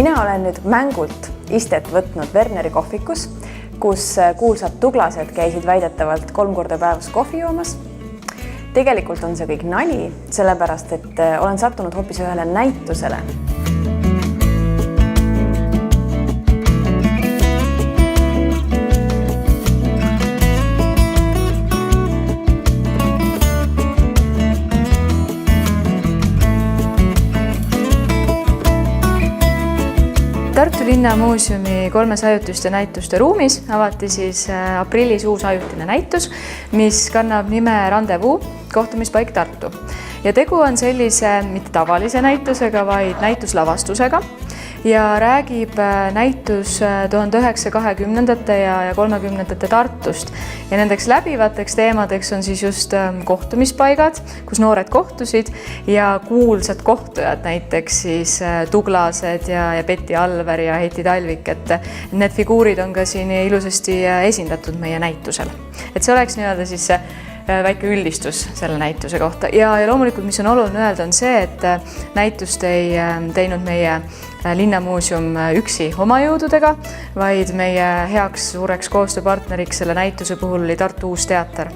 Mina olen nüüd mängult istet võtnud Werneri kohvikus, kus kuulsad tuglased käisid väidetavalt 3 korda päevas kohvi joomas. Tegelikult on see kõik nali, sellepärast et olen sattunud hoopis ühele näitusele. Tartu Linnamuuseumi 3 ajutiste näituste ruumis avati siis aprillis uus ajutine näitus, mis kannab nime Randevuu, kohtumispaik Tartu. Ja tegu on sellise mitte tavalise näitusega, vaid näituslavastusega ja räägib näitus 1920. ja 30. Tartust. Ja nendeks läbivateks teemadeks on siis just kohtumispaigad, kus noored kohtusid ja kuulsad kohtujad, näiteks siis Tuglased ja Betty Alver ja Heiti Talvik, et need figuurid on ka siin ilusasti esindatud meie näitusel. Et see oleks nii-öelda siis väike üldistus selle näituse kohta ja loomulikult, mis on oluline öelda, on see, et näitust ei teinud meie Linnamuuseum üksi oma jõududega, vaid meie heaks suureks koostööpartneriks selle näituse puhul oli Tartu Uus Teater.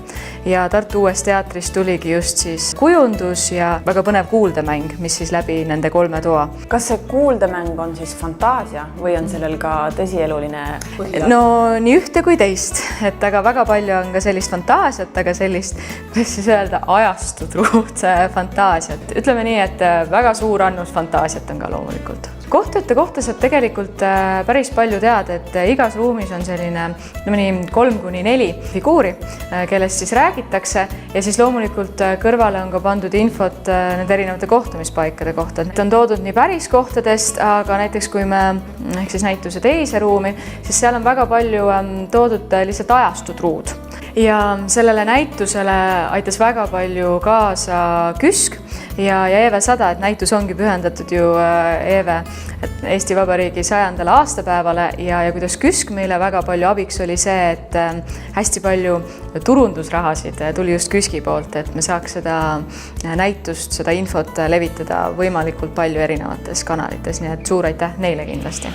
Ja Tartu Uues Teatris tuligi just siis kujundus ja väga põnev kuuldemäng, mis siis läbi nende 3 toa. Kas see kuuldemäng on siis fantaasia või on sellel ka tõsieluline põhjus? No nii ühte kui teist, et aga väga palju on ka sellist fantaasiat, aga sellist, kuidas siis öelda, ajastutruud fantaasiat. Ütleme nii, et väga suur annus fantaasiat on ka loomulikult. Kohtujate kohta saab tegelikult päris palju teada, et igas ruumis on selline 3-4 figuuri, kellest siis räägitakse ja siis loomulikult kõrvale on ka pandud infot nende erinevate kohtumispaikade kohta. On toodud nii päris kohtadest, aga näiteks kui me ehk siis näituse teise ruumi, siis seal on väga palju toodud lihtsalt ajastutruud. Ja sellele näitusele aitas väga palju kaasa KÜSK ja Eeve 100, et näitus ongi pühendatud ju Eeve Eesti Vabariigi 100. aastapäevale ja kuidas KÜSK meile väga palju abiks oli see, et hästi palju turundusrahasid tuli just KÜSK-i poolt, et me saaks seda näitust, seda infot levitada võimalikult palju erinevates kanalites, nii et suur aitäh neile kindlasti.